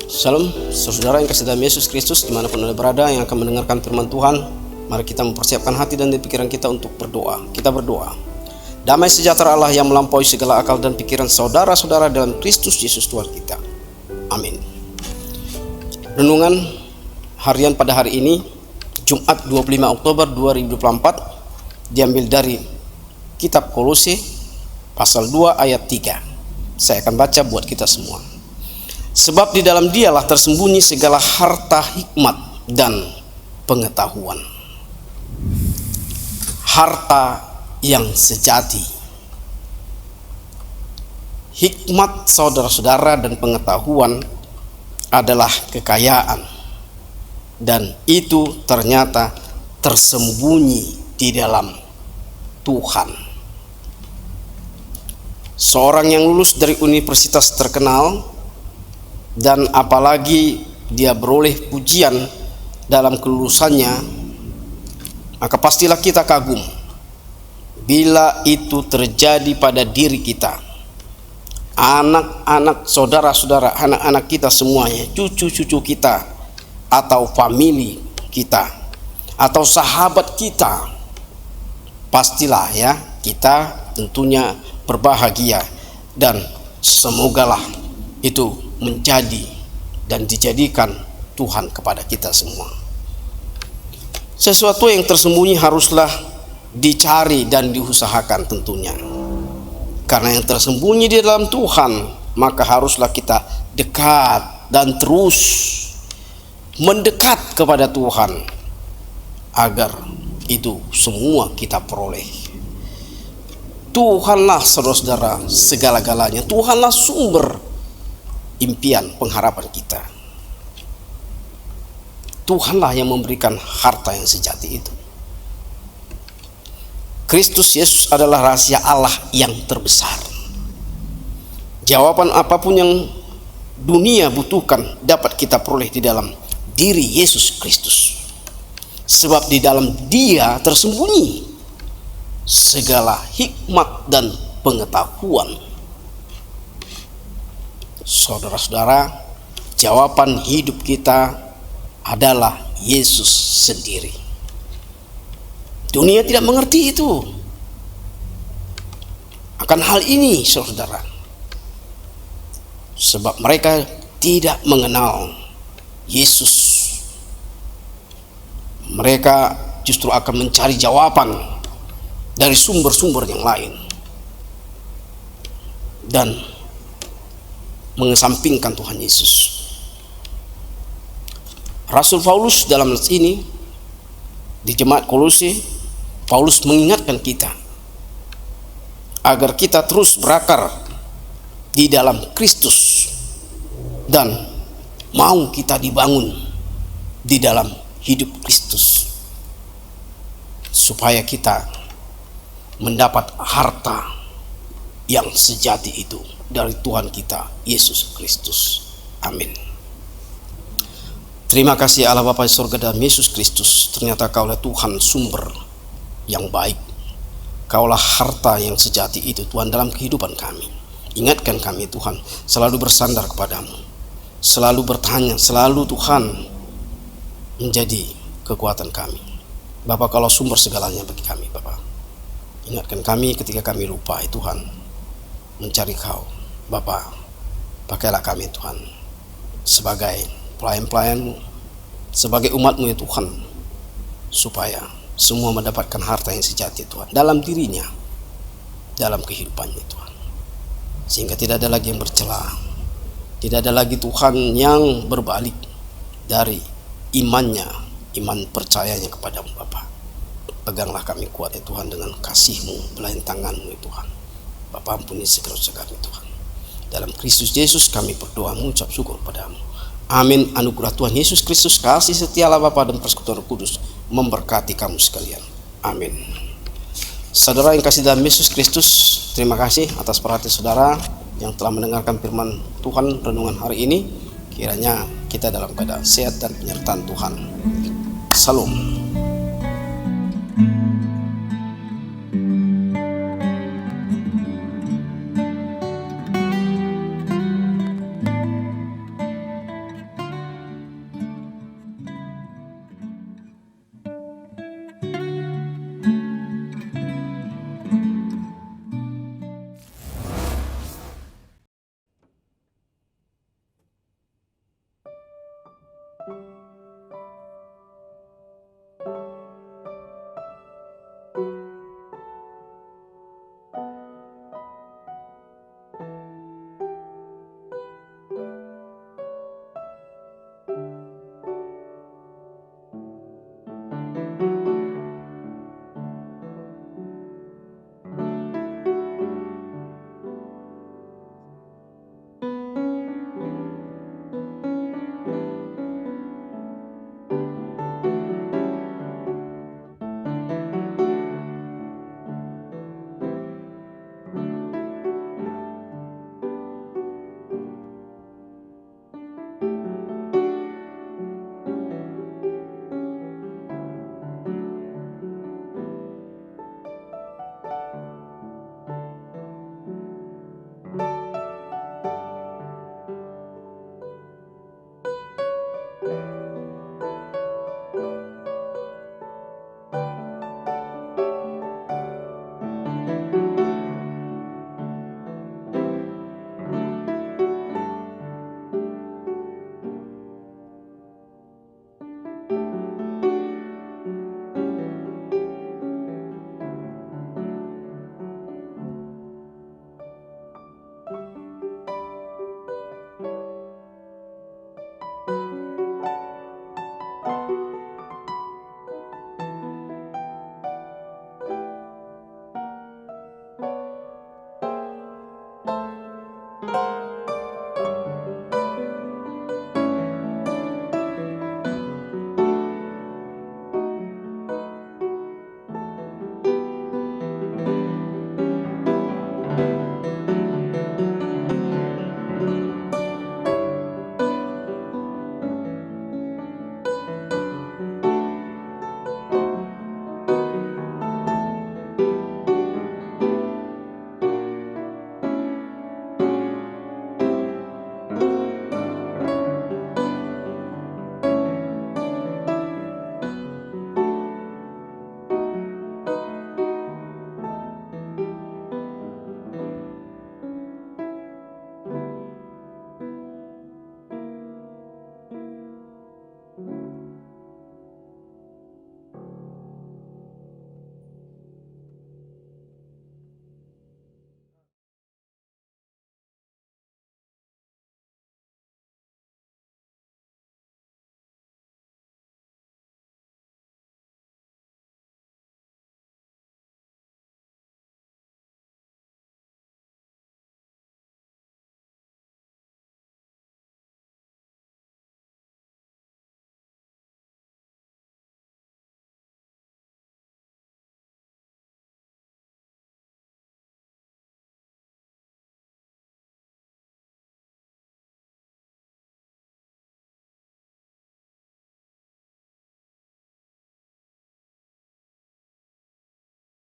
Salam, saudara yang kasih dalam Yesus Kristus, dimanapun Anda berada yang akan mendengarkan firman Tuhan. Mari kita mempersiapkan hati dan pikiran kita untuk berdoa. Kita berdoa. Damai sejahtera Allah yang melampaui segala akal dan pikiran saudara-saudara dalam Kristus Yesus Tuhan kita. Amin. Renungan harian pada hari ini, Jumat 25 Oktober 2024, diambil dari kitab Kolose pasal 2 ayat 3. Saya akan baca buat kita semua. Sebab di dalam Dialah tersembunyi segala harta hikmat dan pengetahuan. Harta yang sejati. Hikmat, saudara-saudara, dan pengetahuan adalah kekayaan, dan itu ternyata tersembunyi di dalam Tuhan. Seorang yang lulus dari universitas terkenal, dan apalagi dia beroleh pujian dalam kelulusannya, maka pastilah kita kagum bila itu terjadi pada diri kita, anak-anak saudara-saudara, anak-anak kita semuanya, cucu-cucu kita, atau famili kita, atau sahabat kita. Pastilah ya, kita tentunya berbahagia, dan semogalah itu menjadi dan dijadikan Tuhan kepada kita semua. Sesuatu yang tersembunyi haruslah dicari dan diusahakan tentunya. Karena yang tersembunyi di dalam Tuhan, maka haruslah kita dekat dan terus mendekat kepada Tuhan agar itu semua kita peroleh. Tuhanlah saudara-saudara segala-galanya. Tuhanlah sumber impian pengharapan kita. Tuhanlah yang memberikan harta yang sejati itu. Kristus Yesus adalah rahasia Allah yang terbesar. Jawaban apapun yang dunia butuhkan dapat kita peroleh di dalam diri Yesus Kristus. Sebab di dalam Dia tersembunyi segala hikmat dan pengetahuan. Saudara-saudara, jawaban hidup kita adalah Yesus sendiri. Dunia tidak mengerti itu. Akan hal ini, saudara, sebab mereka tidak mengenal Yesus. Mereka justru akan mencari jawaban dari sumber-sumber yang lain dan mengesampingkan Tuhan Yesus. Rasul Paulus dalam ini di jemaat Kolose, Paulus mengingatkan kita agar kita terus berakar di dalam Kristus dan mau kita dibangun di dalam hidup Kristus supaya kita mendapat harta yang sejati itu dari Tuhan kita Yesus Kristus. Amin. Terima kasih Allah Bapa di surga dan Yesus Kristus. Ternyata Kaulah Tuhan sumber yang baik. Kaulah harta yang sejati itu Tuhan dalam kehidupan kami. Ingatkan kami Tuhan, selalu bersandar kepadamu, selalu bertanya, selalu Tuhan menjadi kekuatan kami. Bapa, Kaulah sumber segalanya bagi kami Bapa. Ingatkan kami ketika kami lupa Tuhan mencari Kau. Bapa, pakailah kami Tuhan sebagai pelayan-pelayan-Mu, sebagai umat-Mu ya Tuhan, supaya semua mendapatkan harta yang sejati Tuhan dalam dirinya, dalam kehidupannya Tuhan, sehingga tidak ada lagi yang bercela, tidak ada lagi Tuhan yang berbalik dari imannya, iman percayanya kepadamu Bapa. Peganglah kami kuat ya Tuhan dengan kasih-Mu, belayan tangan-Mu ya Tuhan. Bapa, ampuni segala dosa kami Tuhan. Dalam Kristus Yesus kami berdoa mengucap syukur padamu. Amin. Anugerah Tuhan Yesus Kristus, kasih setia Allah Bapa dan persekutuan Roh Kudus memberkati kamu sekalian. Amin. Saudara yang kasih dalam Yesus Kristus, terima kasih atas perhatian saudara yang telah mendengarkan firman Tuhan renungan hari ini. Kiranya kita dalam keadaan sehat dan penyertaan Tuhan. Salam.